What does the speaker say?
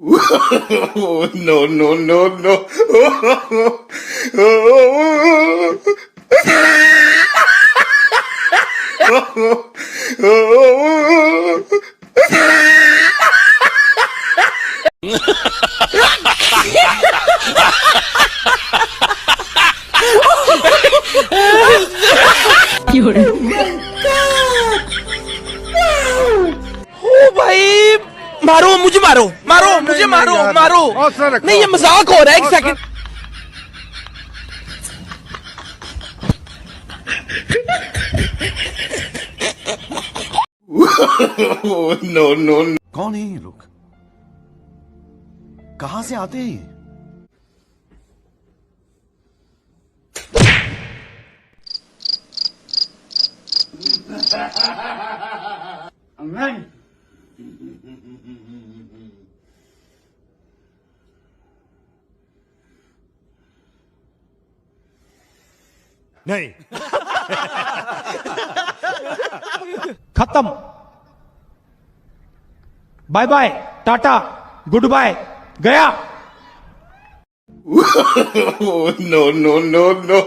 No, no, no, no. ओ भाई, मारो मुझे, मारो मारो मुझे, मारो मारो। नहीं, ये मजाक हो रहा है, एक सेकंड। No, no, no. कौन है ये लोग? कहां से आते हैं ये? नहीं। खत्म। बाय बाय, टाटा, गुड बाय, गया। No, no, no, no.